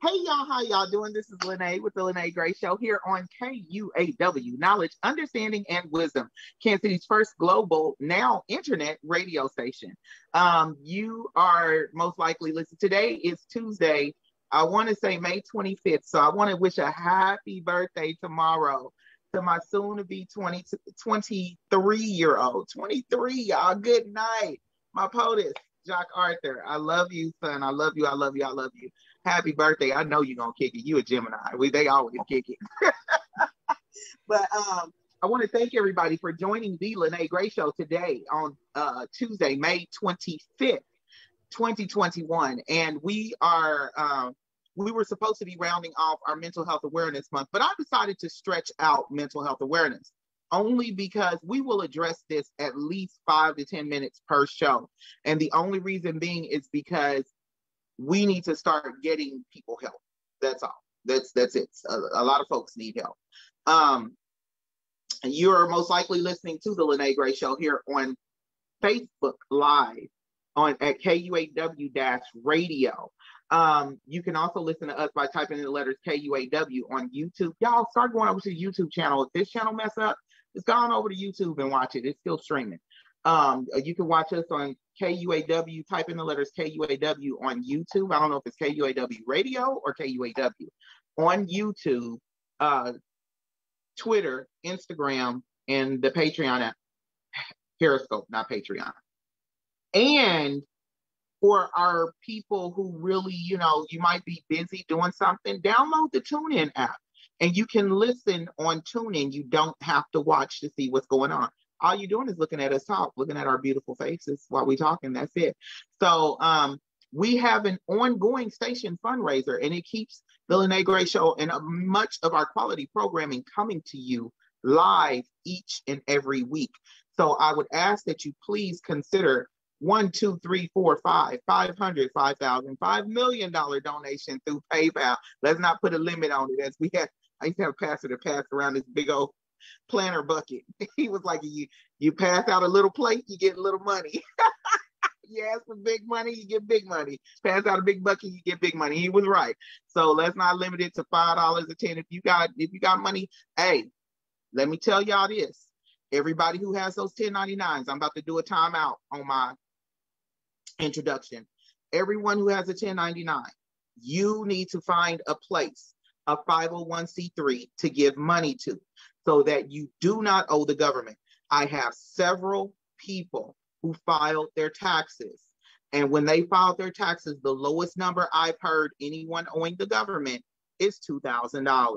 Hey y'all, how y'all doing? This is Lyne't with the Lyne't Gray Show here on KUAW, Knowledge, Understanding, and Wisdom, Kansas City's first global, now internet radio station. You are most likely listening. Today is Tuesday. I want to say May 25th. So I want to wish a happy birthday tomorrow to my soon-to-be 23-year-old. 23, y'all. Good night. My POTUS, Jock Arthur. I love you, son. I love you. I love you. I love you. Happy birthday. I know you're going to kick it. You a Gemini. They always kick it. But I want to thank everybody for joining the Lyne't Gray Show today on Tuesday, May 25th, 2021. And we were supposed to be rounding off our Mental Health Awareness Month, but I decided to stretch out mental health awareness only because we will address this at least 5 to 10 minutes per show. And the only reason being is because we need to start getting people help. That's all. That's it. A lot of folks need help. You're most likely listening to the Lyne't Gray Show here on Facebook Live at KUAW-radio. You can also listen to us by typing in the letters KUAW on YouTube. Y'all start going over to the YouTube channel. If this channel mess up, just go on over to YouTube and watch it. It's still streaming. You can watch us on KUAW, type in the letters KUAW on YouTube. I don't know if it's KUAW Radio or KUAW on YouTube, Twitter, Instagram, and the Patreon app. Periscope, not Patreon. And for our people who really, you might be busy doing something, download the TuneIn app and you can listen on TuneIn. You don't have to watch to see what's going on. All you're doing is looking at us talk, looking at our beautiful faces while we're talking. That's it. So we have an ongoing station fundraiser, and it keeps the Lyne't Gray Show and much of our quality programming coming to you live each and every week. So I would ask that you please consider 1, 2, 3, 4, 5, 500, 5,000, $5 million donation through PayPal. Let's not put a limit on it. I used to have a pastor that passed around this big old planter bucket. He was like, you pass out a little plate, you get a little money. You ask for big money, you get big money. Pass out a big bucket, you get big money. He was right. So let's not limit it to $5 or $10. If you got money, hey, let me tell y'all this. Everybody who has those 1099s, I'm about to do a timeout on my introduction. Everyone who has a 1099, you need to find a place, a 501c3 to give money to so that you do not owe the government. I have several people who filed their taxes, and when they filed their taxes, the lowest number I've heard anyone owing the government is $2,000.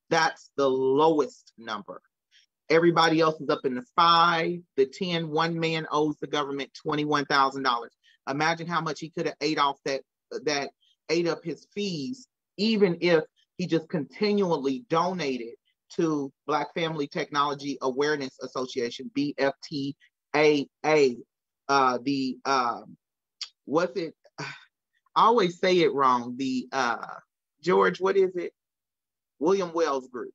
That's the lowest number. Everybody else is up in the 5, the 10. One man owes the government $21,000. Imagine how much he could have ate off that ate up his fees, even if he just continually donated to Black Family Technology Awareness Association, BFTAA. What's it? I always say it wrong. The George, what is it? William Wells Group.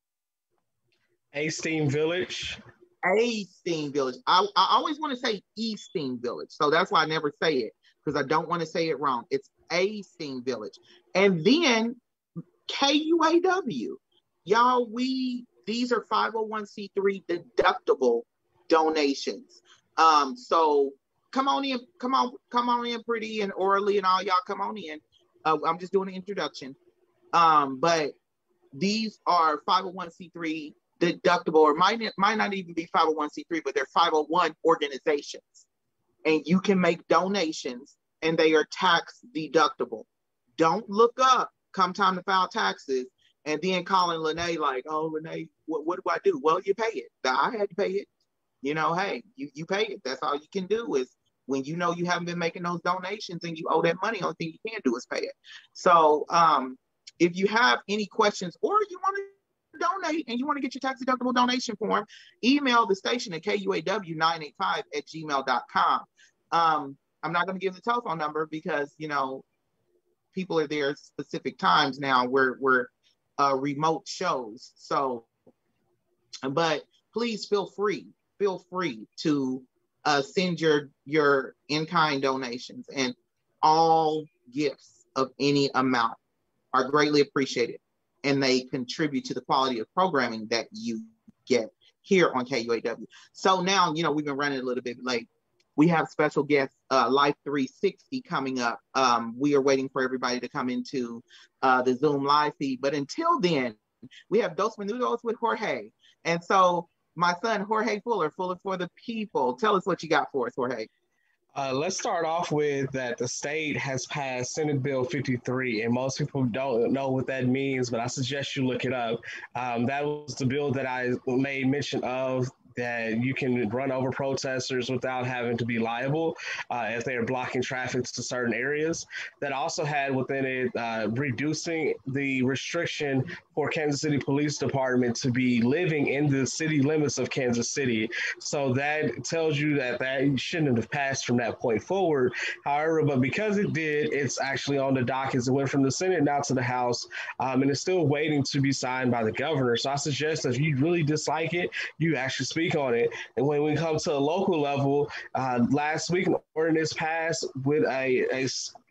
A-Steam Village. A-Steam Village. I always want to say E-Steam Village. So that's why I never say it, because I don't want to say it wrong. It's A-Steam Village. And then KUAW. Y'all, these are 501c3 deductible donations. So come on in pretty and orally and all y'all come on in. I'm just doing an introduction. But these are 501c3 deductible, or might not even be 501c3, but they're 501 organizations. And you can make donations and they are tax deductible. Don't look up come time to file taxes and then calling Lyne't like, oh, Lyne't, what do I do? Well, you pay it. I had to pay it. Hey, you pay it. That's all you can do is when you haven't been making those donations and you owe that money, only thing you can do is pay it. So if you have any questions or you want to donate and you want to get your tax deductible donation form, email the station at KUAW985@gmail.com. I'm not going to give the telephone number because, people are there at specific times now. We're remote shows. So, but please feel free to send your in-kind donations, and all gifts of any amount are greatly appreciated, and they contribute to the quality of programming that you get here on KUAW. So now, we've been running a little bit late. We have special guests, Life 360 coming up. We are waiting for everybody to come into the Zoom live feed. But until then, we have Dos Minutos with Jorge. And so my son, Jorge Fuller for the people. Tell us what you got for us, Jorge. Let's start off with that the state has passed Senate Bill 53, and most people don't know what that means, but I suggest you look it up. That was the bill that I made mention of, that you can run over protesters without having to be liable if they are blocking traffic to certain areas. That also had within it reducing the restriction for Kansas City Police Department to be living in the city limits of Kansas City. So that tells you that shouldn't have passed from that point forward. However, but because it did, it's actually on the docket. It went from the Senate now to the House, and it's still waiting to be signed by the governor. So I suggest if you really dislike it, you actually speak on it. And when we come to a local level, last week an ordinance passed with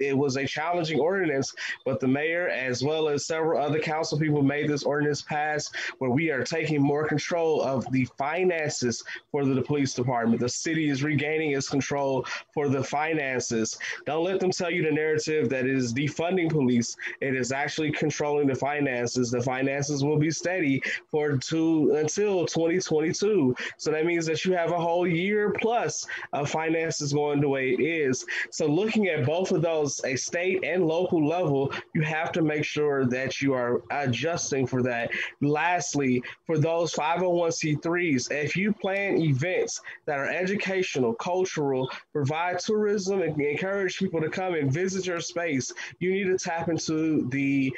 it was a challenging ordinance, but the mayor as well as several other council people made this ordinance pass, where we are taking more control of the finances for the police department. The city is regaining its control for the finances. Don't let them tell you the narrative that it is defunding police. It is actually controlling the finances. The finances will be steady until 2022. So that means that you have a whole year plus of finances going the way it is. So looking at both of those, a state and local level, you have to make sure that you are adjusting for that. Lastly, for those 501c3s, if you plan events that are educational, cultural, provide tourism, and encourage people to come and visit your space, you need to tap into the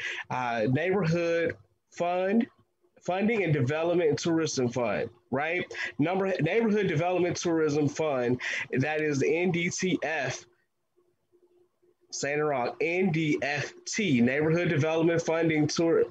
neighborhood funding and development and tourism fund, right? Neighborhood Development Tourism Fund, that is the NDTF, saying it wrong, NDFT, Neighborhood Development Funding Tour.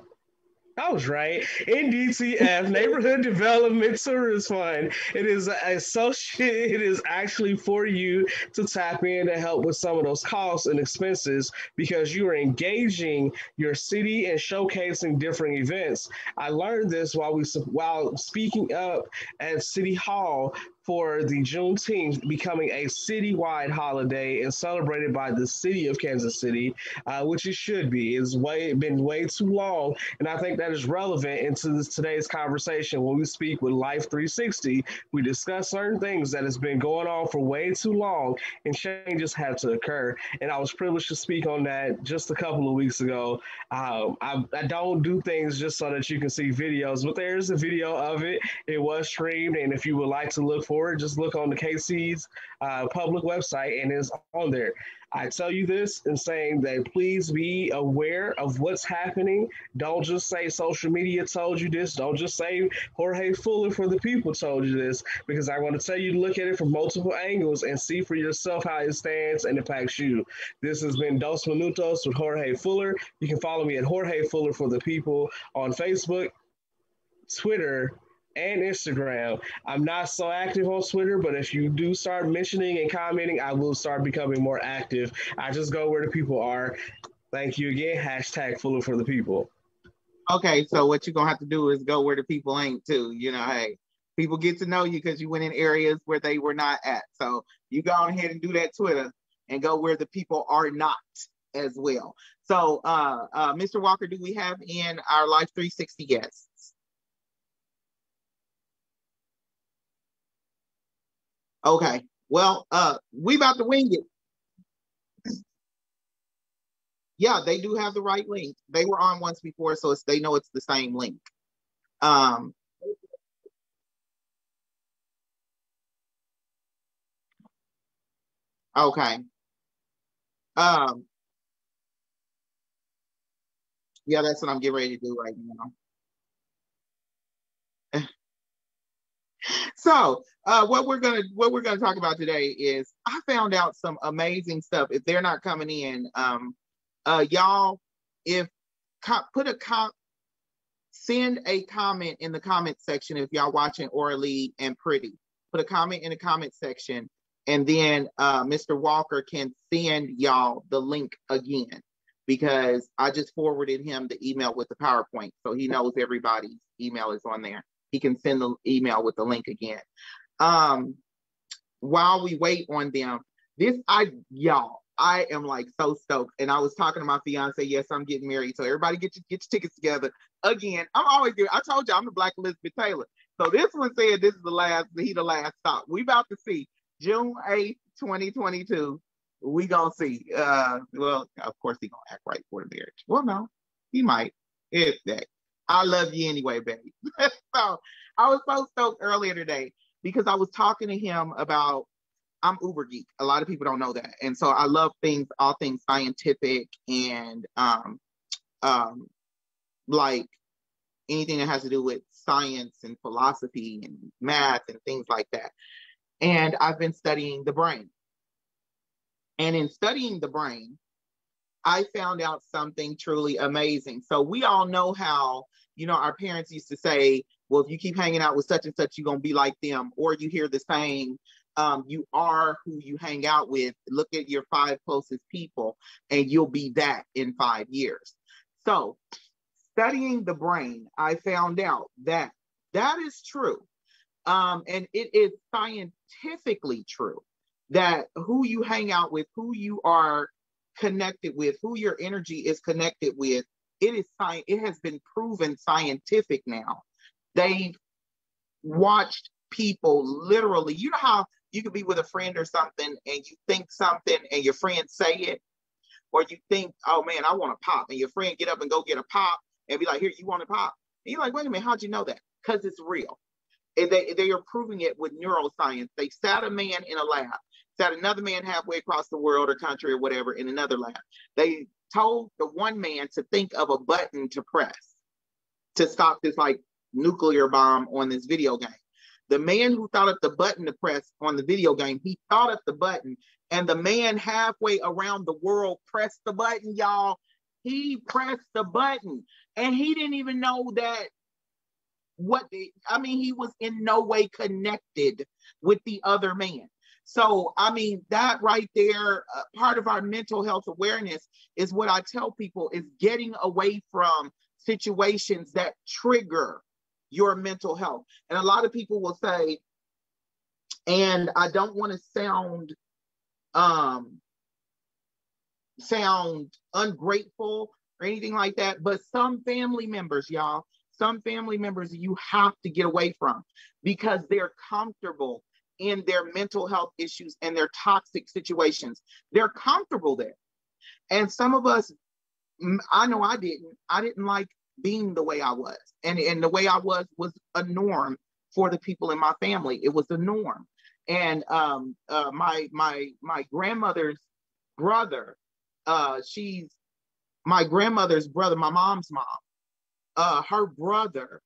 I was right. NDTF, Neighborhood Development Tourist Fund. It is it is actually for you to tap in to help with some of those costs and expenses, because you are engaging your city and showcasing different events. I learned this while speaking up at City Hall for the Juneteenth becoming a citywide holiday and celebrated by the city of Kansas City, which it should be. It's been way too long, and I think that is relevant into today's conversation. When we speak with Life 360, we discuss certain things that has been going on for way too long, and changes have to occur. And I was privileged to speak on that just a couple of weeks ago. I don't do things just so that you can see videos, but there's a video of it. It was streamed, and if you would like to look for it, just look on the KC's public website, and it's on there. I tell you this in saying that please be aware of what's happening. Don't just say social media told you this. Don't just say Jorge Fuller for the people told you this, because I want to tell you to look at it from multiple angles and see for yourself how it stands and impacts you. This has been Dos Minutos with Jorge Fuller. You can follow me at Jorge Fuller for the people on Facebook, Twitter, and Instagram. I'm not so active on Twitter, but if you do start mentioning and commenting, I will start becoming more active. I just go where the people are. Thank you again. Hashtag Fuller for the people. Okay, so what you're going to have to do is go where the people ain't too. Hey, people get to know you because you went in areas where they were not at. So you go ahead and do that Twitter and go where the people are not as well. So, Mr. Walker, do we have in our Life 360 guests? Okay, well, we about to wing it. Yeah, they do have the right link. They were on once before, so they know it's the same link. Okay. Yeah, that's what I'm getting ready to do right now. So what we're gonna talk about today is I found out some amazing stuff. If they're not coming in, y'all, send a comment in the comment section if y'all watching Orly and Pretty. Put a comment in the comment section, and then Mr. Walker can send y'all the link again. because I just forwarded him the email with the PowerPoint. So he knows everybody's email is on there. He can send the email with the link again. While we wait on them, y'all, I am like so stoked. And I was talking to my fiance. Yes, I'm getting married. So everybody get your tickets together. Again, I'm always good. I told you I'm the Black Elizabeth Taylor. So this one said this is the last stop. We about to see June 8th, 2022. We gonna see. Well, of course he gonna act right for the marriage. Well, no, he might. It's that. I love you anyway, baby. So I was so stoked earlier today because I was talking to him about, I'm uber geek. A lot of people don't know that. And so I love all things scientific and like anything that has to do with science and philosophy and math and things like that. And I've been studying the brain. And in studying the brain, I found out something truly amazing. So we all know how, our parents used to say, well, if you keep hanging out with such and such, you're going to be like them. Or you hear the saying, you are who you hang out with. Look at your 5 closest people and you'll be that in 5 years. So studying the brain, I found out that is true. And it is scientifically true that who you hang out with, who you are connected with, who your energy is connected with, it has been proven scientific now. They've watched people literally, you know how you could be with a friend or something and you think something and your friend say it, or you think, oh man, I want a pop, and your friend get up and go get a pop and be like, here, you want a pop? And you're like, wait a minute, how'd you know that? Because it's real. And they are proving it with neuroscience. They sat a man in a lab, sat another man halfway across the world or country or whatever in another lab. They told the one man to think of a button to press to stop this like nuclear bomb on this video game. The man who thought of the button to press on the video game, he thought of the button, and the man halfway around the world pressed the button, y'all. He pressed the button, and he didn't even know that he was in no way connected with the other man. So, that right there, part of our mental health awareness is what I tell people is getting away from situations that trigger your mental health. And a lot of people will say, and I don't want to sound ungrateful or anything like that, but some family members, y'all, you have to get away from because they're comfortable in their mental health issues and their toxic situations. They're comfortable there. And some of us, I know I didn't like being the way I was. And the way I was a norm for the people in my family. It was a norm. And my grandmother's brother, she's my grandmother's brother, my mom's mom. Her brother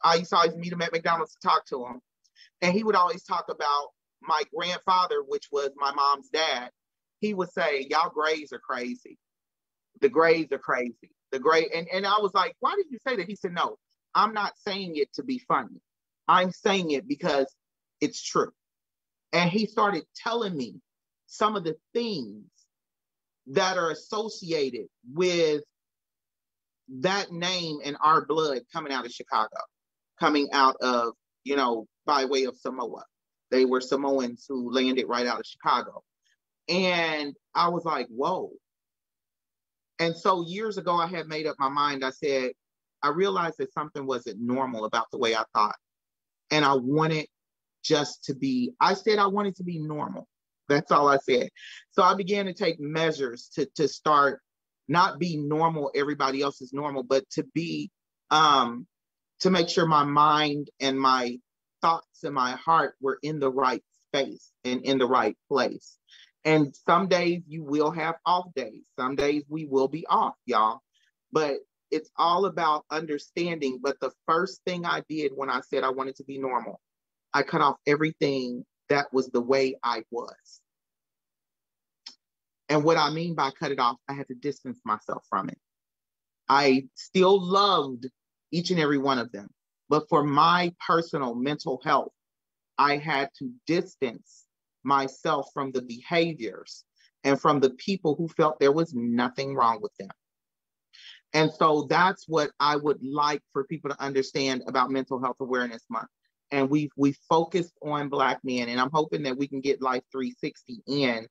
I used to always meet him at McDonald's to talk to him. And he would always talk about my grandfather, which was my mom's dad. He would say, y'all Grays are crazy. The Grays are crazy. And I was like, why did you say that? He said, no, I'm not saying it to be funny. I'm saying it because it's true. And he started telling me some of the things that are associated with that name and our blood coming out of Chicago, coming out of, by way of Samoa. They were Samoans who landed right out of Chicago. And I was like, whoa. And so years ago, I had made up my mind. I said, I realized that something wasn't normal about the way I thought. And I wanted to be normal. That's all I said. So I began to take measures to start not be normal, everybody else is normal, but to be, to make sure my mind and my thoughts and my heart were in the right space and in the right place. And some days you will have off days. Some days we will be off, y'all. But it's all about understanding. But the first thing I did when I said I wanted to be normal, I cut off everything that was the way I was. And what I mean by cut it off, I had to distance myself from it. I still loved each and every one of them. But for my personal mental health, I had to distance myself from the behaviors and from the people who felt there was nothing wrong with them. And so that's what I would like for people to understand about Mental Health Awareness Month. And we focused on Black men, and I'm hoping that we can get Life 360 in.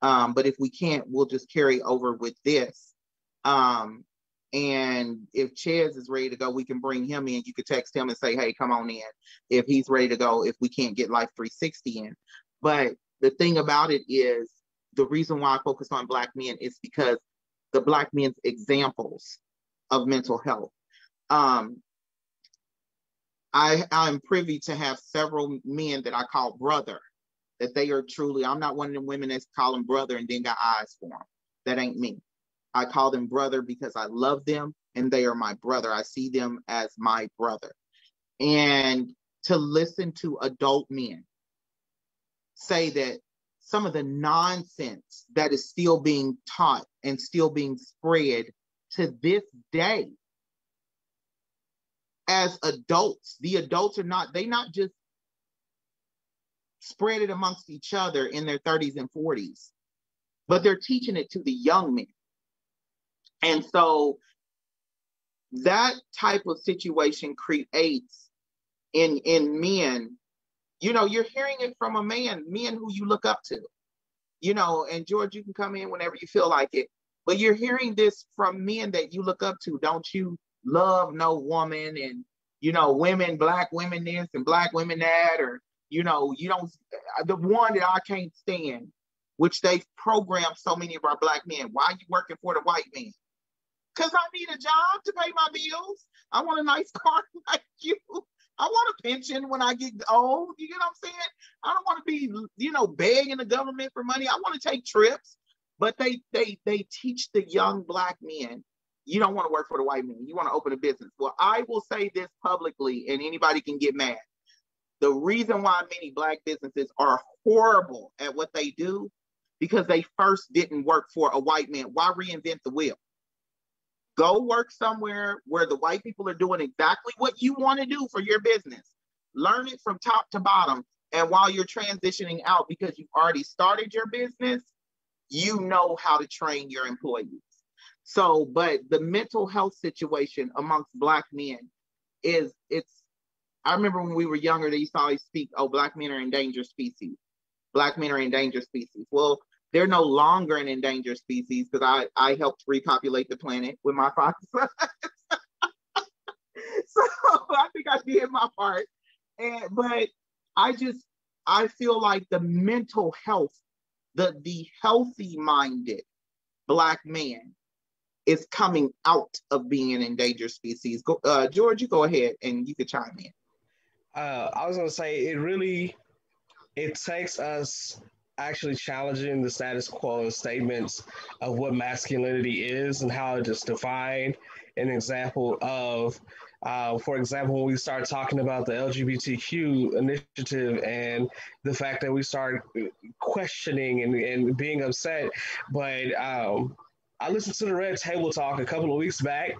But if we can't, we'll just carry over with this. And if Ches is ready to go, we can bring him in. You could text him and say, hey, come on in if he's ready to go, if we can't get Life 360 in. But the thing about it is, the reason why I focus on Black men is because the Black men's examples of mental health. I'm privy to have several men that I call brother, that they are truly, I'm not one of them women that call them brother and then got eyes for them. That ain't me. I call them brother because I love them and they are my brother. I see them as my brother. And to listen to adult men say that some of the nonsense that is still being taught and still being spread to this day, as adults, the adults are not, they not just spread it amongst each other in their 30s and 40s, but they're teaching it to the young men. And so that type of situation creates in men, you know, you're hearing it from a men who you look up to, you know, and George, you can come in whenever you feel like it, but you're hearing this from men that you look up to. Don't you love no woman, and, you know, women, Black women this and Black women that, or, you know, you don't, the one that I can't stand, which they've programmed so many of our Black men. Why are you working for the white man? Because I need a job to pay my bills. I want a nice car like you. I want a pension when I get old. You get what I'm saying? I don't want to be, you know, begging the government for money. I want to take trips. But they teach the young Black men, you don't want to work for the white man. You want to open a business. Well, I will say this publicly, and anybody can get mad. The reason why many Black businesses are horrible at what they do, because they first didn't work for a white man. Why reinvent the wheel? Go work somewhere where the white people are doing exactly what you want to do for your business. Learn it from top to bottom. And while you're transitioning out, because you've already started your business, you know how to train your employees. So, but the mental health situation amongst Black men I remember when we were younger, they used to always speak, oh, Black men are endangered species. Black men are endangered species. Well, they're no longer an endangered species because I helped repopulate the planet with my 5 sons. So I think I did my part. But I feel like the mental health, the healthy-minded Black man is coming out of being an endangered species. George, you go ahead and you can chime in. I was going to say, it takes us actually challenging the status quo statements of what masculinity is and how it is defined. An example of, for example, when we start talking about the LGBTQ initiative and the fact that we start questioning and being upset. But I listened to the Red Table Talk a couple of weeks back,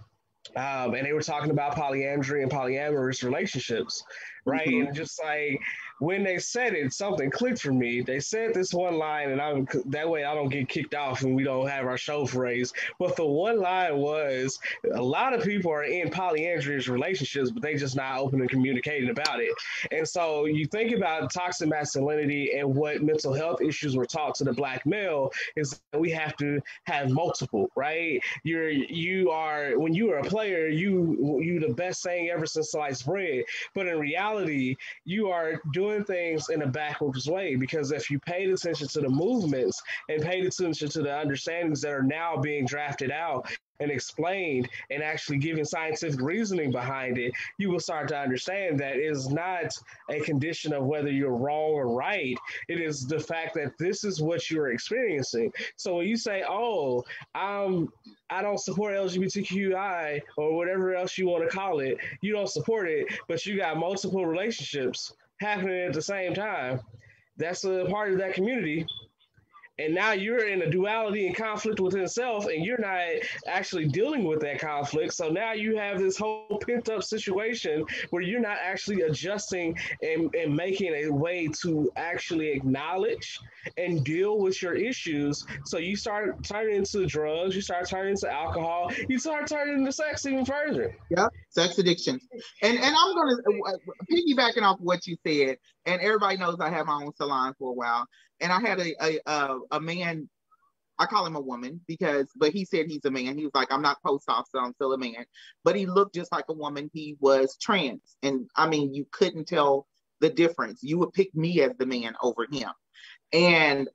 and they were talking about polyandry and polyamorous relationships, right? Mm-hmm. And just like when they said it, something clicked for me. They said this one line, and that way I don't get kicked off and we don't have our show phrase. But the one line was, a lot of people are in polyandrous relationships, but they just not open and communicating about it. And so you think about toxic masculinity and what mental health issues were taught to the Black male is that we have to have multiple, right? You are when you are a player, you the best thing ever since sliced bread. But in reality, you are doing things in a backwards way, because if you paid attention to the movements and paid attention to the understandings that are now being drafted out and explained and actually giving scientific reasoning behind it, you will start to understand that it is not a condition of whether you're wrong or right. It is the fact that this is what you're experiencing. So when you say, oh, I don't support LGBTQI or whatever else you want to call it, you don't support it, but you got multiple relationships happening at the same time, that's a part of that community. And now you're in a duality and conflict within self, and you're not actually dealing with that conflict. So now you have this whole pent up situation where you're not actually adjusting and making a way to actually acknowledge and deal with your issues. So you start turning into drugs, you start turning into alcohol, you start turning into sex even further. Yeah, sex addiction. And I'm gonna piggybacking off what you said. And everybody knows I had my own salon for a while, and I had a man. I call him a woman but he said he's a man. He was like, I'm not post-op, so I'm still a man. But he looked just like a woman. He was trans, and I mean, you couldn't tell the difference. You would pick me as the man over him. And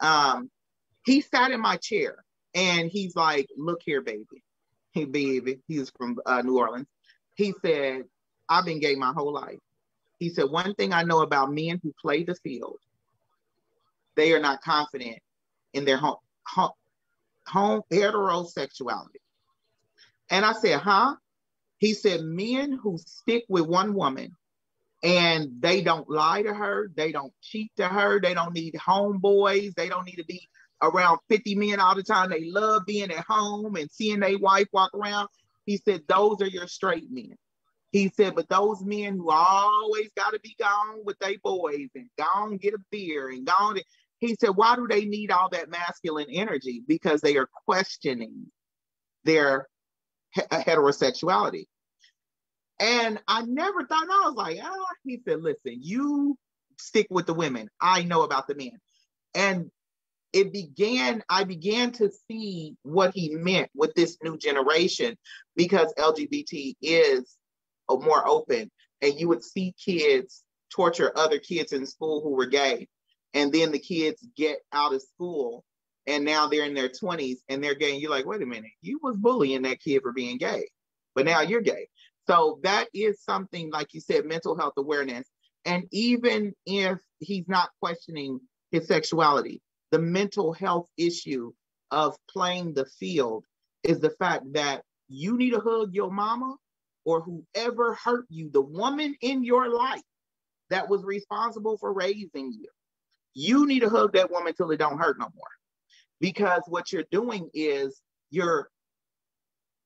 he sat in my chair, and he's like, "Look here, baby." Hey, baby. He was from New Orleans. He said, I've been gay my whole life. He said, one thing I know about men who play the field, they are not confident in their home heterosexuality. And I said, huh? He said, men who stick with one woman and they don't lie to her, they don't cheat to her, they don't need homeboys, they don't need to be around 50 men all the time. They love being at home and seeing their wife walk around. He said, those are your straight men. He said, but those men who always got to be gone with their boys and gone get a beer and gone. He said, why do they need all that masculine energy? Because they are questioning their heterosexuality. And I never thought, I was like, he said, listen, you stick with the women. I know about the men. And I began to see what he meant with this new generation, because LGBT is more open, and you would see kids torture other kids in school who were gay. And then the kids get out of school and now they're in their 20s and they're gay. And you're like, wait a minute, you was bullying that kid for being gay, but now you're gay. So that is something, like you said, mental health awareness. And even if he's not questioning his sexuality, the mental health issue of playing the field is the fact that you need to hug your mama or whoever hurt you, the woman in your life that was responsible for raising you. You need to hug that woman till it don't hurt no more. Because what you're doing is you're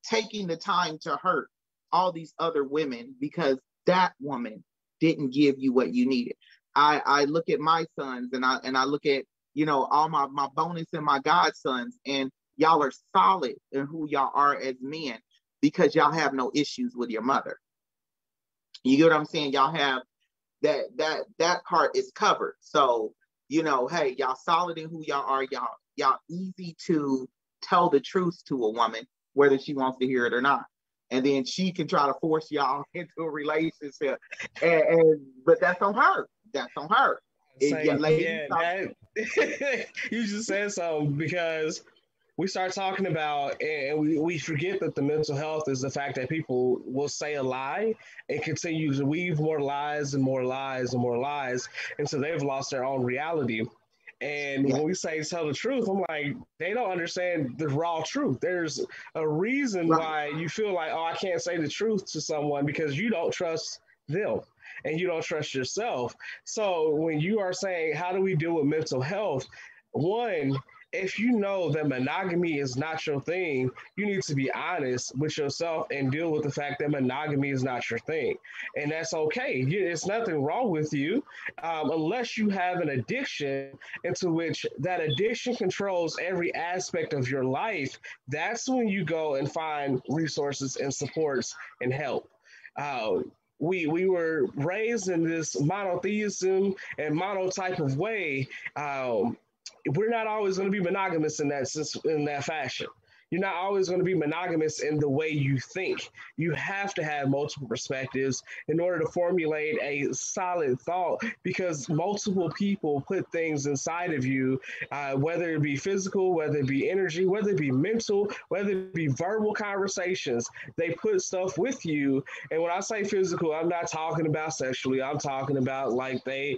taking the time to hurt all these other women because that woman didn't give you what you needed. I look at my sons and I look at, all my bonus and my godsons, and y'all are solid in who y'all are as men because y'all have no issues with your mother. You get what I'm saying? Y'all have that part is covered. So, hey, y'all solid in who y'all are. Y'all easy to tell the truth to a woman, whether she wants to hear it or not. And then she can try to force y'all into a relationship. But that's on her. That's on her. You just said something, because we start talking about, and we forget that the mental health is the fact that people will say a lie and continue to weave more lies and more lies and more lies until they've lost their own reality. And when we say tell the truth, I'm like, they don't understand the raw truth. There's a reason why you feel like, oh, I can't say the truth to someone, because you don't trust them and you don't trust yourself. So when you are saying, how do we deal with mental health? One, if you know that monogamy is not your thing, you need to be honest with yourself and deal with the fact that monogamy is not your thing. And that's okay. It's nothing wrong with you, unless you have an addiction into which that addiction controls every aspect of your life. That's when you go and find resources and supports and help. We were raised in this monotheism and mono type of way. We're not always going to be monogamous in that fashion. You're not always going to be monogamous in the way you think. You have to have multiple perspectives in order to formulate a solid thought, because multiple people put things inside of you, whether it be physical, whether it be energy, whether it be mental, whether it be verbal conversations. They put stuff with you. And when I say physical, I'm not talking about sexually. I'm talking about like they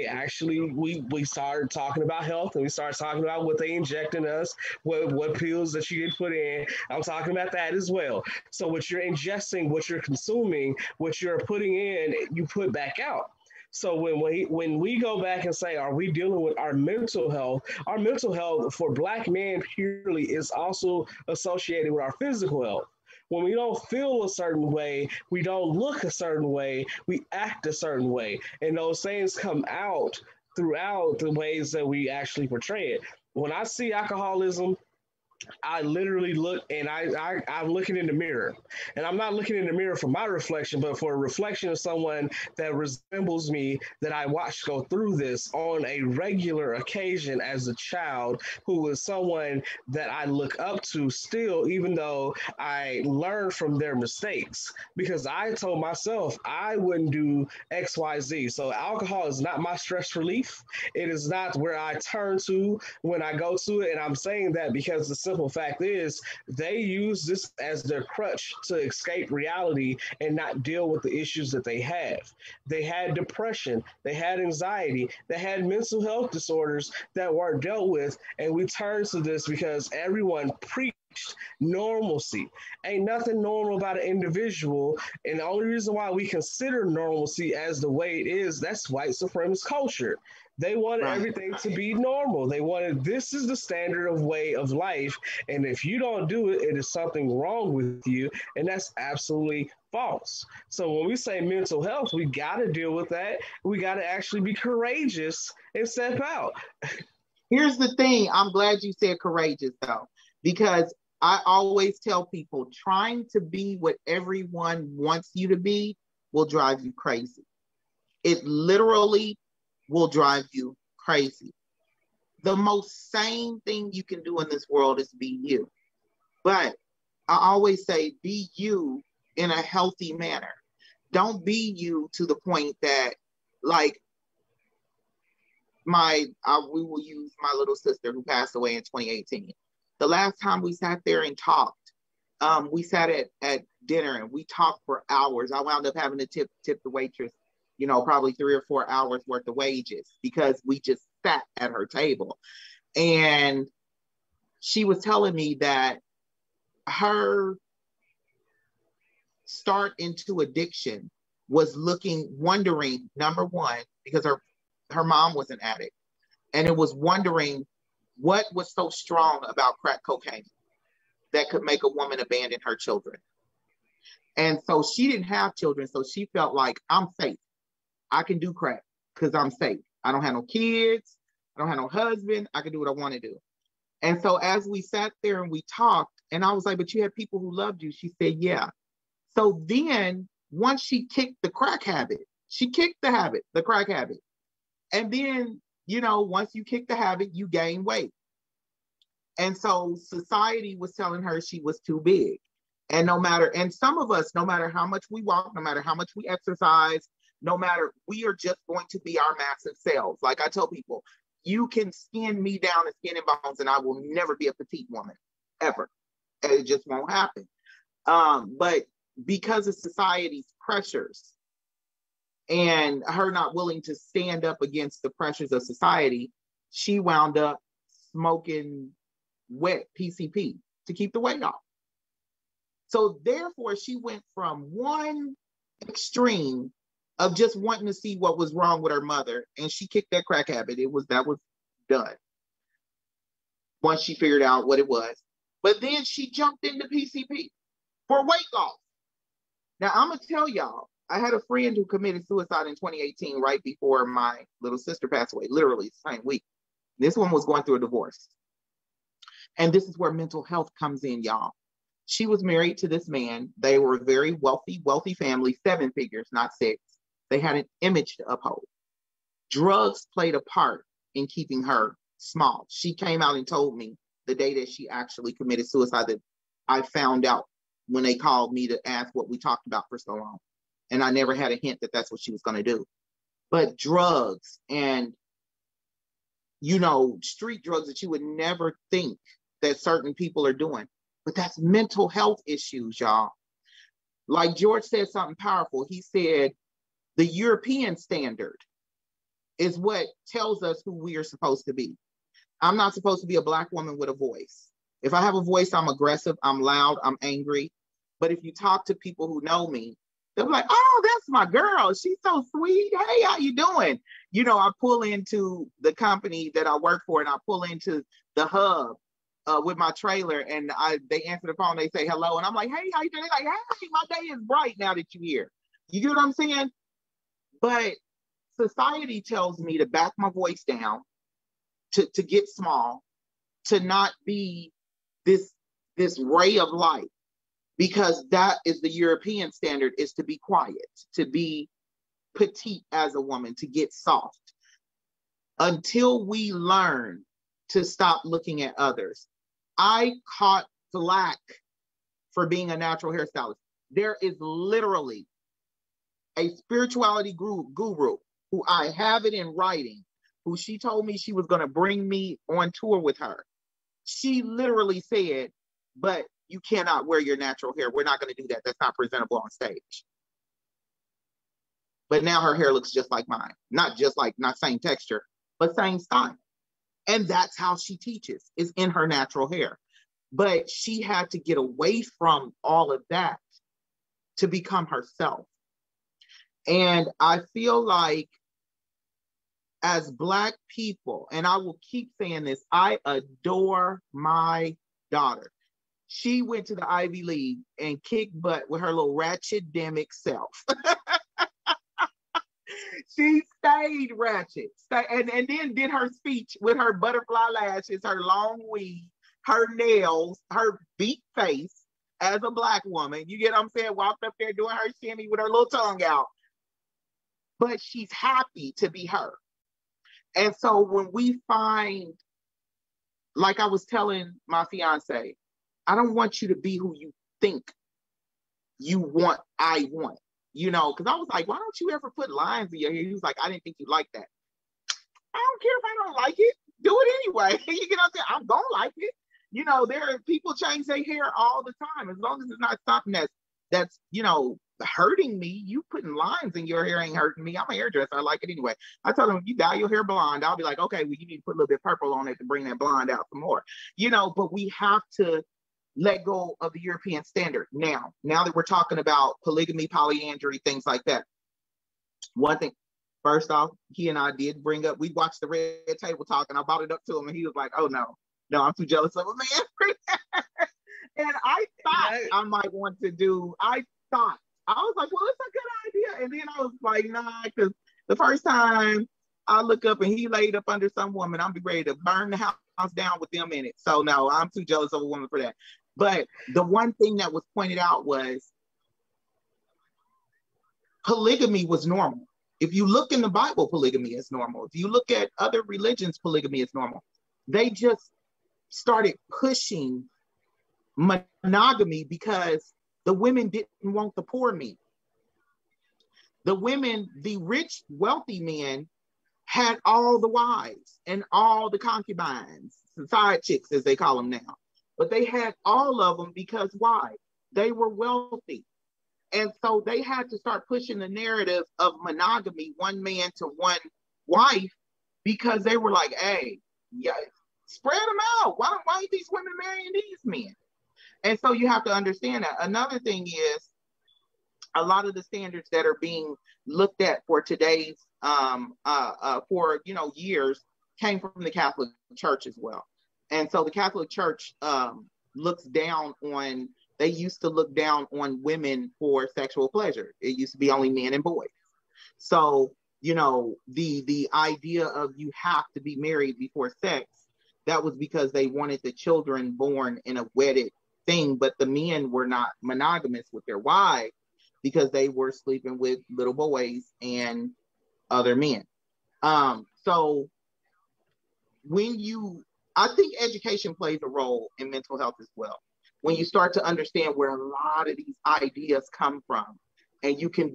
actually, we started talking about health, and we started talking about what they inject in us, what pills that you get put in. I'm talking about that as well. So what you're ingesting, what you're consuming, what you're putting in, you put back out. So when we go back and say, are we dealing with our mental health? Our mental health for Black men purely is also associated with our physical health. When we don't feel a certain way, we don't look a certain way, we act a certain way. And those things come out throughout the ways that we actually portray it. When I see alcoholism, I literally look and I'm looking in the mirror. And I'm not looking in the mirror for my reflection, but for a reflection of someone that resembles me that I watched go through this on a regular occasion as a child, who is someone that I look up to still, even though I learned from their mistakes. Because I told myself I wouldn't do XYZ. So alcohol is not my stress relief. It is not where I turn to when I go to it. And I'm saying that because the simple fact is they use this as their crutch to escape reality and not deal with the issues that they have. They had depression, they had anxiety, they had mental health disorders that weren't dealt with, and we turn to this because everyone preached normalcy. Ain't nothing normal about an individual, and the only reason why we consider normalcy as the way it is, that's white supremacist culture. They wanted everything to be normal. They wanted, this is the standard of way of life. And if you don't do it, it is something wrong with you. And that's absolutely false. So when we say mental health, we got to deal with that. We got to actually be courageous and step out. Here's the thing. I'm glad you said courageous, though, because I always tell people trying to be what everyone wants you to be will drive you crazy. It literally will drive you crazy. The most sane thing you can do in this world is be you. But I always say, be you in a healthy manner. Don't be you to the point that, like, we will use my little sister who passed away in 2018. The last time we sat there and talked, we sat at dinner and we talked for hours. I wound up having to tip the waitress, probably 3 or 4 hours worth of wages because we just sat at her table. And she was telling me that her start into addiction was wondering, number one, because her mom was an addict, and it was wondering what was so strong about crack cocaine that could make a woman abandon her children. And so she didn't have children, so she felt like, I'm safe. I can do crack because I'm safe. I don't have no kids. I don't have no husband. I can do what I want to do. And so as we sat there and we talked, and I was like, but you had people who loved you. She said, yeah. So then once she kicked the crack habit, the crack habit. And then, once you kick the habit, you gain weight. And so society was telling her she was too big. And some of us, no matter how much we walk, no matter how much we exercise, we are just going to be our massive selves. Like I tell people, you can skin me down to skin and bones and I will never be a petite woman, ever. And it just won't happen. But because of society's pressures and her not willing to stand up against the pressures of society, she wound up smoking wet PCP to keep the weight off. So therefore, she went from one extreme of just wanting to see what was wrong with her mother, and she kicked that crack habit. That was done once she figured out what it was. But then she jumped into PCP for weight loss. Now, I'm going to tell y'all, I had a friend who committed suicide in 2018, right before my little sister passed away, literally the same week. This one was going through a divorce. And this is where mental health comes in, y'all. She was married to this man. They were a very wealthy family, 7 figures, not 6. They had an image to uphold. Drugs played a part in keeping her small. She came out and told me the day that she actually committed suicide that I found out when they called me to ask what we talked about for so long. And I never had a hint that that's what she was going to do. But drugs and, street drugs that you would never think that certain people are doing. But that's mental health issues, y'all. Like George said something powerful. He said, the European standard is what tells us who we are supposed to be. I'm not supposed to be a Black woman with a voice. If I have a voice, I'm aggressive, I'm loud, I'm angry. But if you talk to people who know me, They're like, oh, that's my girl. She's so sweet. Hey, how you doing? You know, I pull into the company that I work for, and I pull into the hub with my trailer, and they answer the phone. They say hello, and I'm like, hey, how you doing? They're like, hey, my day is bright now that you're here. You get what I'm saying? But society tells me to back my voice down, to get small, to not be this ray of light. Because that is the European standard, is to be quiet, to be petite as a woman, to get soft. Until we learn to stop looking at others. I caught flack for being a natural hairstylist. There is literally a spirituality guru who I have it in writing, who she told me she was going to bring me on tour with her. She literally said, but you cannot wear your natural hair. We're not going to do that. That's not presentable on stage. But now her hair looks just like mine. Not same texture, but same style. And that's how she teaches, is in her natural hair. But she had to get away from all of that to become herself. And I feel like as Black people, and I will keep saying this, I adore my daughter. She went to the Ivy League and kicked butt with her little ratchet-demic self. She stayed ratchet, and then did her speech with her butterfly lashes, her long weave, her nails, her beat face as a Black woman. You get what I'm saying? Walked up there doing her shimmy with her little tongue out. But she's happy to be her. And so when we find, like I was telling my fiance, I don't want you to be who you think you want, I want, you know, because I was like, why don't you ever put lines in your hair? He was like, I didn't think you liked that. I don't care if I don't like it. Do it anyway. You get what I'm saying? I'm going to like it. You know, there are people change their hair all the time. As long as it's not something that's, you know, hurting me. You putting lines in your hair ain't hurting me. I'm a hairdresser. I like it anyway. I tell them, if you dye your hair blonde, I'll be like, okay, well, you need to put a little bit purple on it to bring that blonde out some more. You know, but we have to let go of the European standard. Now that we're talking about polygamy, polyandry, things like that. One thing, first off, he and I did bring up, we watched the Red Table Talk, and I brought it up to him, and he was like, oh no, I'm too jealous of a man. And I thought I might want to do, I was like, well, it's a good idea. And then I was like, nah, because the first time I look up and he laid up under some woman, I'll be ready to burn the house down with them in it. So no, I'm too jealous of a woman for that. But the one thing that was pointed out was polygamy was normal. If you look in the Bible, polygamy is normal. If you look at other religions, polygamy is normal. They just started pushing monogamy because the women didn't want the poor men. The women, the rich, wealthy men had all the wives and all the concubines, side chicks as they call them now. But they had all of them because why? They were wealthy. And so they had to start pushing the narrative of monogamy, one man to one wife, because they were like, hey, yeah, spread them out. Why ain't these women marrying these men? And so you have to understand that. Another thing is a lot of the standards that are being looked at for today's, for, you know, years came from the Catholic Church as well. And so the Catholic Church looks down on, they used to look down on women for sexual pleasure. It used to be only men and boys. So, you know, the idea of you have to be married before sex, that was because they wanted the children born in a wedded thing, but the men were not monogamous with their wives because they were sleeping with little boys and other men. So I think education plays a role in mental health as well. When you start to understand where a lot of these ideas come from, and you can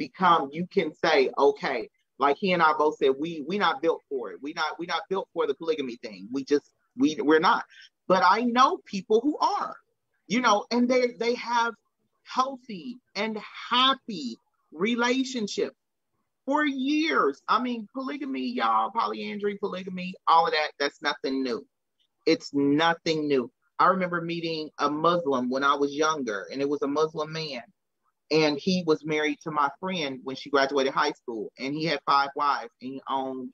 say, okay, like he and I both said, we not built for it. We not built for the polygamy thing. We're not. But I know people who are, you know, and they have healthy and happy relationships for years. I mean, polygamy, y'all, polyandry, polygamy, all of that, that's nothing new. It's nothing new. I remember meeting a Muslim when I was younger, and it was a Muslim man. And he was married to my friend when she graduated high school, and he had 5 wives, and he owned,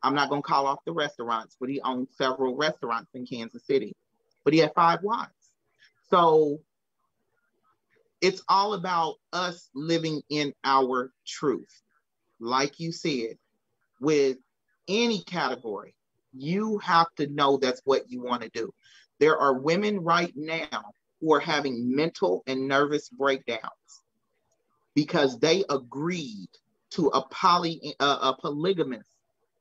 I'm not going to call off the restaurants, but he owned several restaurants in Kansas City, but he had 5 wives. So it's all about us living in our truth. Like you said, with any category, you have to know that's what you want to do. There are women right now who are having mental and nervous breakdowns because they agreed to a polygamous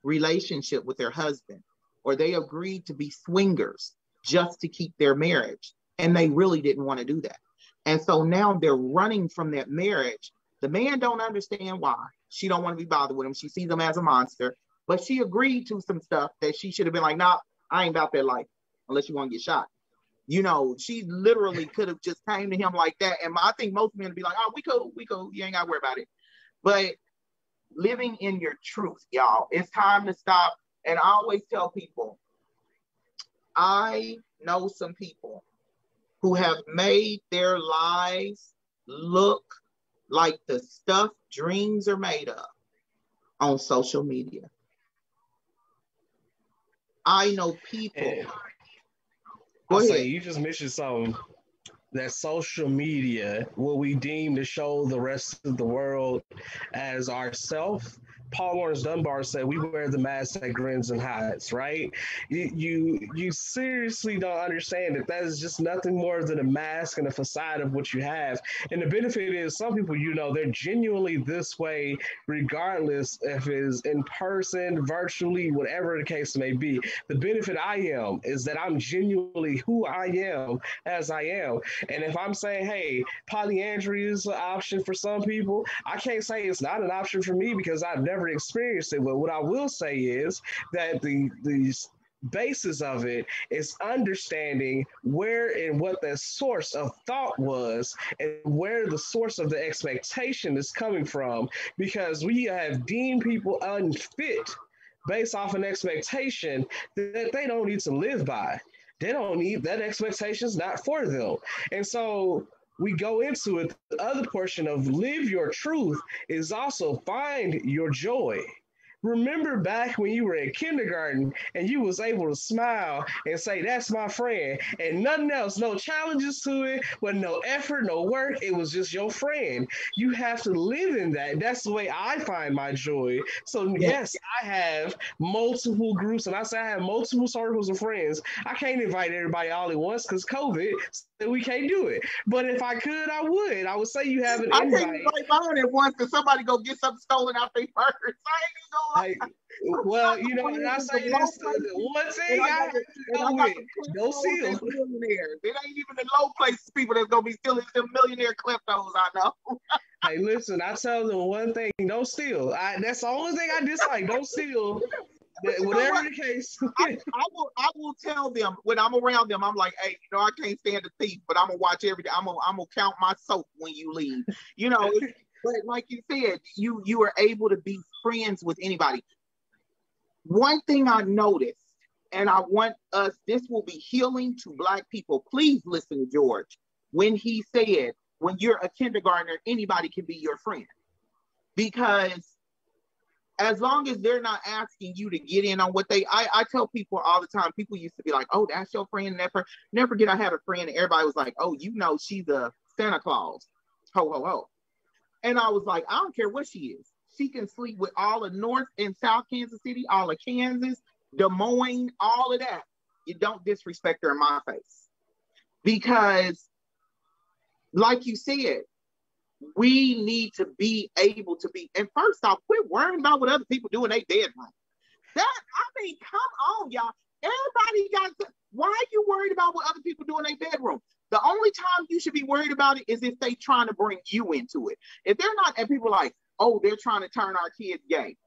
relationship with their husband, or they agreed to be swingers just to keep their marriage, and they really didn't want to do that. And so now they're running from that marriage. The man don't understand why. She don't want to be bothered with him. She sees him as a monster, but she agreed to some stuff that she should have been like, nah, I ain't about that life unless you want to get shot. You know, she literally could have just came to him like that. And I think most men would be like, oh, we cool. You ain't got to worry about it. But living in your truth, y'all, it's time to stop. And I always tell people, I know some people who have made their lives look like the stuff dreams are made of on social media. I know people. I'll say you just mentioned something, that social media, what we deem to show the rest of the world as ourself. Paul Laurence Dunbar said, we wear the mask that grins and hides, right? You seriously don't understand that is just nothing more than a mask and a facade of what you have. And the benefit is some people, you know, they're genuinely this way, regardless if it's in person, virtually, whatever the case may be. The benefit I am is that I'm genuinely who I am as I am. And if I'm saying, hey, polyandry is an option for some people, I can't say it's not an option for me because I've never experienced it. But what I will say is that the basis of it is understanding where and what the source of thought was and where the source of the expectation is coming from, because we have deemed people unfit based off an expectation that they don't need to live by. They don't need that. Expectation's not for them. And so we go into it. The other portion of live your truth is also find your joy. Remember back when you were in kindergarten and you was able to smile and say, that's my friend, and nothing else, no challenges to it, with no effort, no work. It was just your friend. You have to live in that. That's the way I find my joy. So yes, I have multiple groups, and I say I have multiple circles of friends. I can't invite everybody all at once because COVID, so we can't do it. But if I could, I would. I would say you have an invite. I can't invite mine at once because somebody go get something stolen out their purse. I ain't gonna well, you know, and I say this, the one thing I have to go with, no seal. Millionaires. It ain't even the low place people that's gonna be stealing them millionaire kleptos, I know. Hey, listen, I tell them one thing, don't steal. That's the only thing I dislike, don't steal. Whatever the case. I will tell them when I'm around them, I'm like, hey, you know, I can't stand a thief, but I'm gonna watch every day. I'm gonna count my soap when you leave. You know, but like you said, you are able to be friends with anybody. One thing I noticed, and I want us, this will be healing to Black people. Please listen to George when he said, when you're a kindergartner, anybody can be your friend. Because as long as they're not asking you to get in on what I tell people all the time, people used to be like, oh, that's your friend. Never forget I had a friend and everybody was like, oh, you know, she's a Santa Claus. Ho, ho, ho. And I was like, I don't care what she is. She can sleep with all of North and South Kansas City, all of Kansas, Des Moines, all of that. You don't disrespect her in my face. Because, like you said, we need to be able to be, and first off, quit worrying about what other people do in their bedroom. Come on, y'all. Everybody why are you worried about what other people do in their bedroom? The only time you should be worried about it is if they trying to bring you into it. If they're not, and people are like, oh, they're trying to turn our kids gay.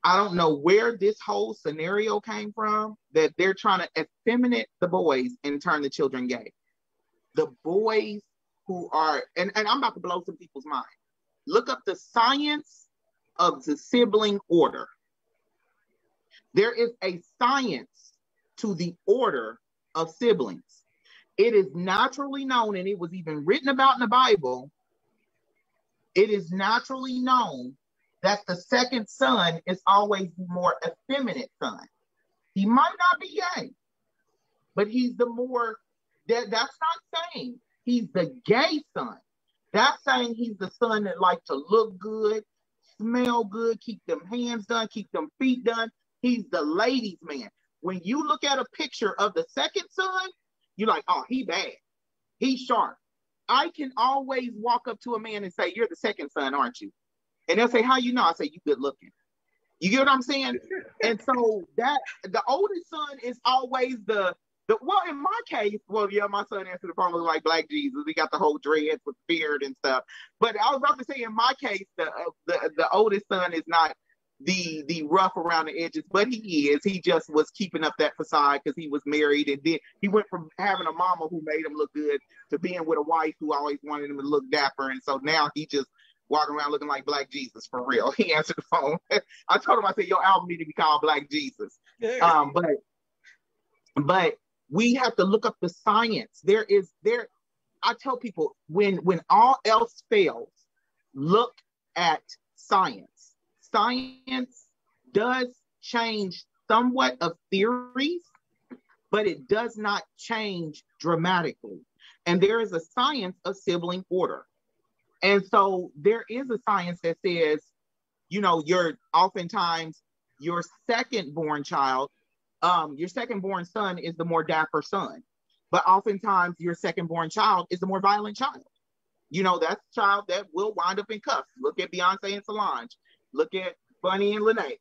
I don't know where this whole scenario came from, that they're trying to effeminate the boys and turn the children gay. The boys who are, and I'm about to blow some people's mind. Look up the science of the sibling order. There is a science to the order of siblings. It is naturally known, and it was even written about in the Bible. It is naturally known that the second son is always the more effeminate son. He might not be gay, but he's the more, that's not saying he's the gay son. That's saying he's the son that likes to look good, smell good, keep them hands done, keep them feet done. He's the ladies' man. When you look at a picture of the second son, you're like, oh, he bad. He's sharp. I can always walk up to a man and say, you're the second son, aren't you? And they'll say, how you know? I say, you good looking. You get what I'm saying? And so that the oldest son is always the well, in my case, well, yeah, my son answered the phone was like Black Jesus. He got the whole dreads with beard and stuff. But I was about to say, in my case, the oldest son is not the rough around the edges, but he is. He just was keeping up that facade because he was married, and then he went from having a mama who made him look good to being with a wife who always wanted him to look dapper. And so now he just walking around looking like Black Jesus for real. He answered the phone. I told him, I said, your album need to be called Black Jesus. Yeah. But we have to look up the science. I tell people, when all else fails, look at science. Science does change somewhat of theories, but it does not change dramatically. And there is a science of sibling order. And so there is a science that says, oftentimes your second born child, your second born son is the more dapper son. But oftentimes your second born child is the more violent child. That's a child that will wind up in cuffs. Look at Beyonce and Solange. Look at Bunny and Lyne't.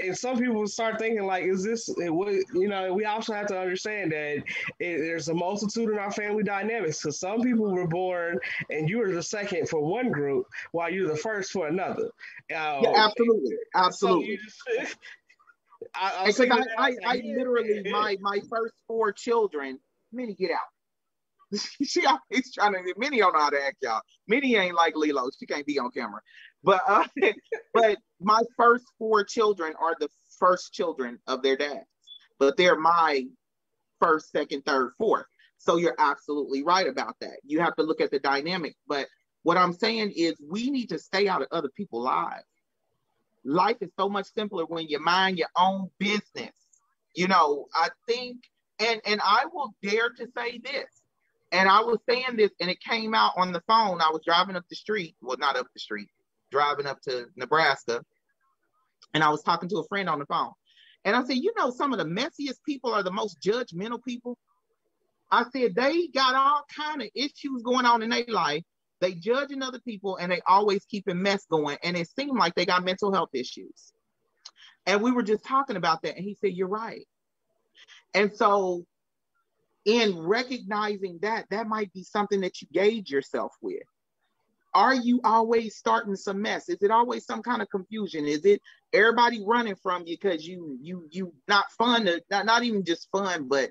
And some people start thinking like, is this, we also have to understand that there's a multitude in our family dynamics, because some people were born and you were the second for one group while you're the first for another. Yeah, absolutely. So I literally, my first 4 children, Minnie, get out. She always trying to, Minnie don't know how to act, y'all. Minnie ain't like Lilo. She can't be on camera. But my first 4 children are the first children of their dads. But they're my first, second, third, fourth. So you're absolutely right about that. You have to look at the dynamic. But what I'm saying is we need to stay out of other people's lives. Life is so much simpler when you mind your own business. I think, and I will dare to say this, and I was saying this, and it came out on the phone. I was driving up the street, well, not up the street, driving up to Nebraska, and I was talking to a friend on the phone. And I said, some of the messiest people are the most judgmental people. I said, they got all kind of issues going on in their life. They judging other people, and they always keeping mess going. And it seemed like they got mental health issues. And we were just talking about that. And he said, you're right. And so in recognizing that might be something that you gauge yourself with. Are you always starting some mess? Is it always some kind of confusion? Is it everybody running from you because you not fun, not even just fun, but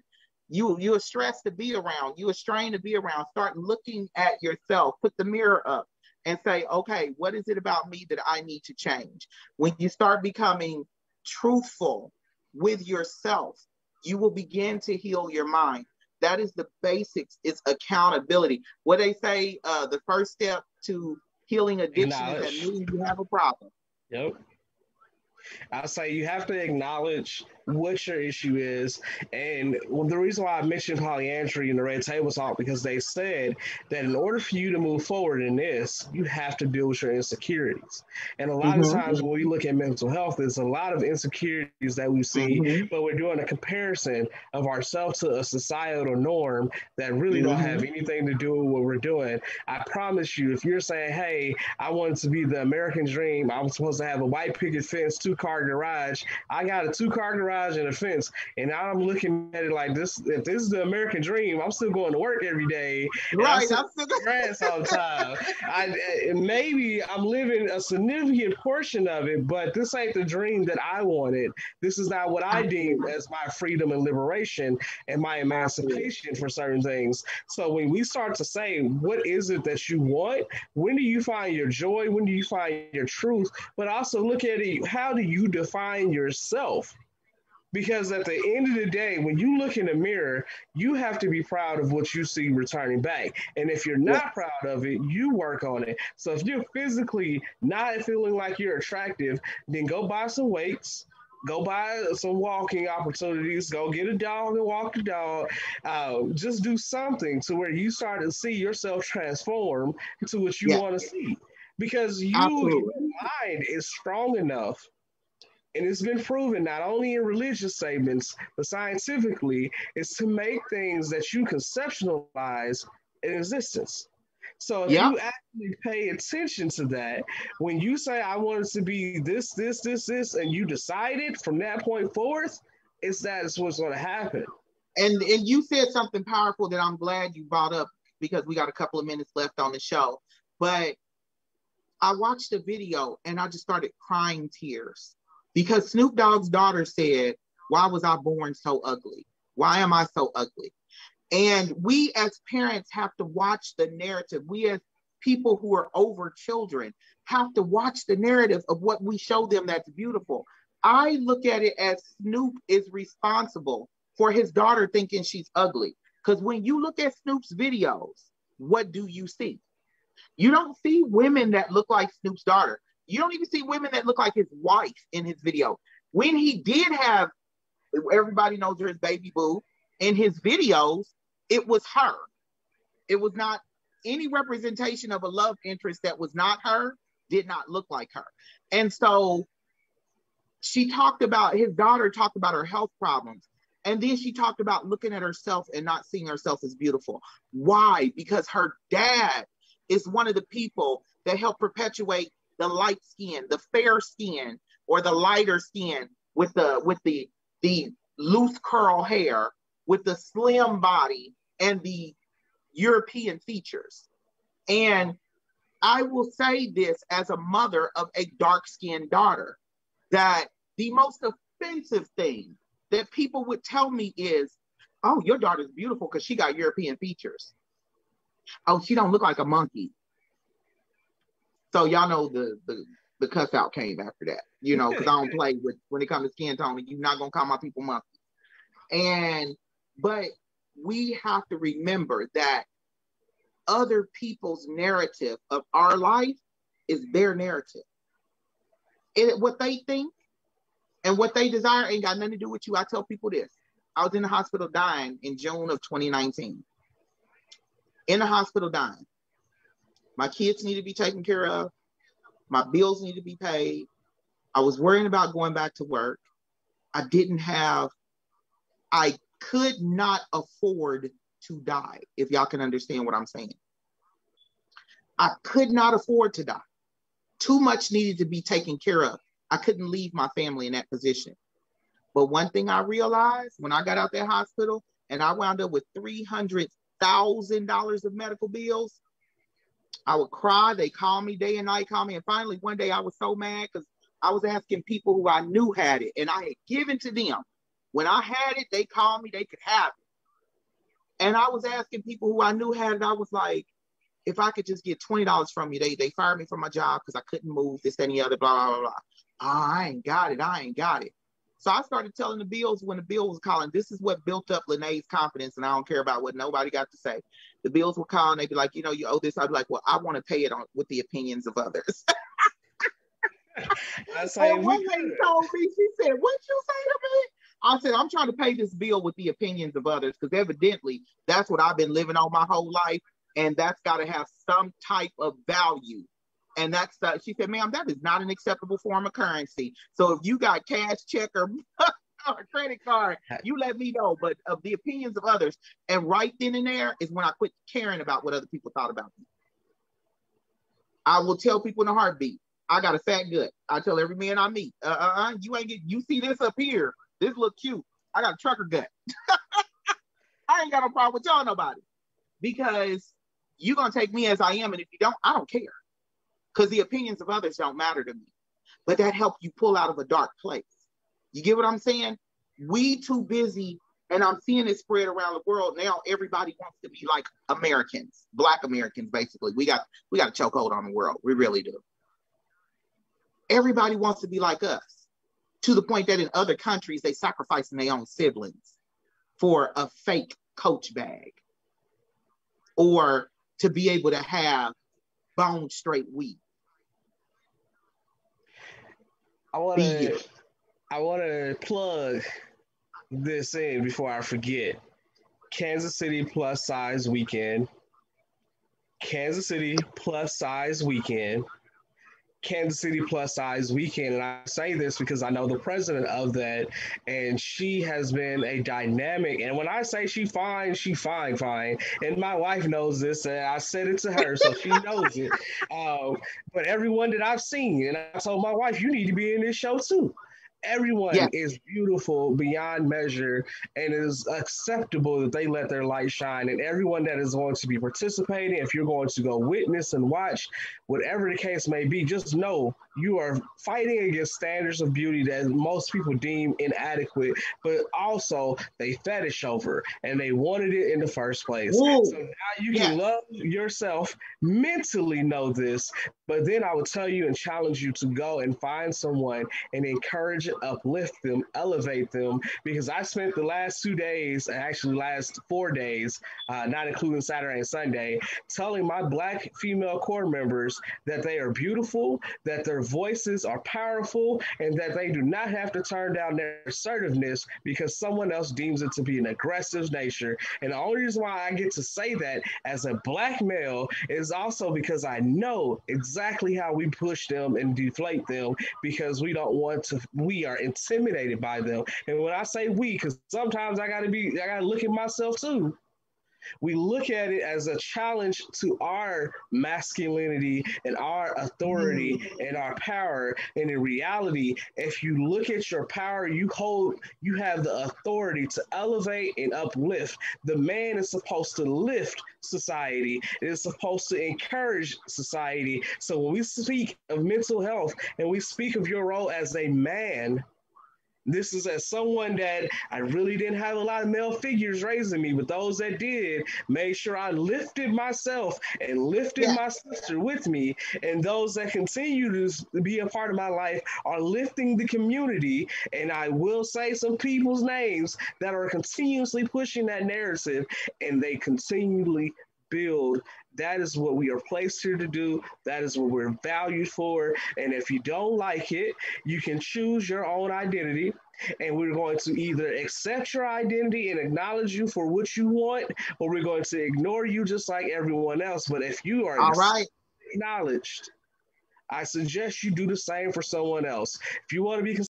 you're a stress to be around, you're a strain to be around. Start looking at yourself, put the mirror up and say, okay, what is it about me that I need to change? When you start becoming truthful with yourself, you will begin to heal your mind. That is the basics. It's accountability. What they say, the first step to healing addiction is admitting you have a problem. Yep. I say you have to acknowledge what your issue is. And the reason why I mentioned polyandry in the Red Table Talk, because they said that in order for you to move forward in this, you have to deal with your insecurities. And a lot of times when we look at mental health, there's a lot of insecurities that we see, but we're doing a comparison of ourselves to a societal norm that really don't have anything to do with what we're doing. I promise you, if you're saying, hey, I wanted to be the American dream, I'm supposed to have a white picket fence, 2 2-car garage. I got a 2-car garage and a fence, and now I'm looking at it like this. If this is the American dream, I'm still going to work every day. Right. I'm still grass all the time. Maybe I'm living a significant portion of it, but this ain't the dream that I wanted. This is not what I deem as my freedom and liberation and my emancipation for certain things. So when we start to say, what is it that you want? When do you find your joy? When do you find your truth? But also look at it, how do you define yourself? Because at the end of the day, when you look in the mirror, you have to be proud of what you see returning back. And if you're not proud of it, you work on it. So if you're physically not feeling like you're attractive, then go buy some weights. Go buy some walking opportunities. Go get a dog and walk the dog. Just do something to where you start to see yourself transform into what you want to see. Because your mind is strong enough, and it's been proven not only in religious statements, but scientifically, is to make things that you conceptualize in existence. So if you actually pay attention to that, when you say, I want it to be this, and you decide it from that point forth, that's what's going to happen. And you said something powerful that I'm glad you brought up, because we got a couple of minutes left on the show. But I watched a video and I just started crying tears, because Snoop Dogg's daughter said, why was I born so ugly? Why am I so ugly? And we as parents have to watch the narrative. We as people who are over children have to watch the narrative of what we show them that's beautiful. I look at it as Snoop is responsible for his daughter thinking she's ugly. Because when you look at Snoop's videos, what do you see? You don't see women that look like Snoop's daughter. You don't even see women that look like his wife in his video. When he did have, everybody knows her as Baby Boo, in his videos, it was her. It was not any representation of a love interest that was not her, did not look like her. And so she talked about, his daughter talked about her health problems. And then she talked about looking at herself and not seeing herself as beautiful. Why? Because her dad is one of the people that helped perpetuate the light skin, the fair skin, or the lighter skin with the loose curl hair, with the slim body and the European features. And I will say this as a mother of a dark-skinned daughter, that the most offensive thing that people would tell me is, oh, your daughter's beautiful because she got European features. Oh, she don't look like a monkey. So y'all know the cuss out came after that, you know, because I don't play with, when it comes to skin tone, you're not going to call my people monkeys. But we have to remember that other people's narrative of our life is their narrative. What they think and what they desire ain't got nothing to do with you. I tell people this. I was in the hospital dying in June of 2019. In the hospital dying. My kids need to be taken care of. My bills need to be paid. I was worrying about going back to work. I could not afford to die, if y'all can understand what I'm saying. I could not afford to die. Too much needed to be taken care of. I couldn't leave my family in that position. But one thing I realized when I got out that hospital and I wound up with $300,000 of medical bills, I would cry. They call me day and night, call me. And finally, one day I was so mad because I was asking people who I knew had it and I had given to them. When I had it, they called me, they could have it. And I was asking people who I knew had it. I was like, if I could just get $20 from you, they fired me from my job because I couldn't move, this, that, and the other, blah, blah, blah. I ain't got it. So I started telling the bills when the bill was calling. This is what built up Lyne's confidence, and I don't care about what nobody got to say. The bills were calling. They'd be like, you know, you owe this. I'd be like, well, I want to pay it with the opinions of others. And one lady told me, she said, what'd you say to me? I said, I'm trying to pay this bill with the opinions of others because evidently that's what I've been living on my whole life, and that's got to have some type of value. And that's, she said, ma'am, that is not an acceptable form of currency. So if you got cash, check, or credit card, you let me know. But of the opinions of others, and right then and there is when I quit caring about what other people thought about me. I will tell people in a heartbeat, I got a fat gut. I tell every man I meet, you ain't get. You see this up here? This look cute. I got a trucker gut. I ain't got no problem with y'all nobody, because you're gonna take me as I am, and if you don't, I don't care, because the opinions of others don't matter to me. But that helped you pull out of a dark place. You get what I'm saying? We too busy, and I'm seeing it spread around the world now. Everybody wants to be like Americans, Black Americans, basically. We got a chokehold on the world. We really do. Everybody wants to be like us, to the point that in other countries, they sacrificing their own siblings for a fake Coach bag, or to be able to have bone straight weed. I want to plug this in before I forget. Kansas City Plus Size Weekend. Kansas City Plus Size Weekend. Kansas City Plus Size Weekend. And I say this because I know the president of that, and she has been a dynamic. And when I say she fine. And my wife knows this, and I said it to her, so she knows it. But everyone that I've seen, and I told my wife, you need to be in this show too. Everyone is beautiful beyond measure, and it is acceptable that they let their light shine. And everyone that is going to be participating, if you're going to go witness and watch, whatever the case may be, just know you are fighting against standards of beauty that most people deem inadequate, but also they fetish over, and they wanted it in the first place. Ooh. So now you can love yourself, mentally know this, but then I would tell you and challenge you to go and find someone and encourage and uplift them, elevate them, because I spent the last 2 days, actually last 4 days, not including Saturday and Sunday, telling my Black female core members that they are beautiful, that their voices are powerful, and that they do not have to turn down their assertiveness because someone else deems it to be an aggressive nature. And the only reason why I get to say that as a Black male is also because I know exactly how we push them and deflate them, because we don't want to, we are intimidated by them. And when I say we, because sometimes I gotta look at myself too. We look at it as a challenge to our masculinity and our authority and our power. And in reality, if you look at your power, you have the authority to elevate and uplift. The man is supposed to lift society. It is supposed to encourage society. So when we speak of mental health and we speak of your role as a man, this is as someone that I really didn't have a lot of male figures raising me, but those that did made sure I lifted myself and lifted my sister with me. And those that continue to be a part of my life are lifting the community. And I will say some people's names that are continuously pushing that narrative, and they continually build. That is what we are placed here to do. That is what we're valued for. And if you don't like it, you can choose your own identity. And we're going to either accept your identity and acknowledge you for what you want, or we're going to ignore you just like everyone else. But if you are acknowledged, I suggest you do the same for someone else. If you want to be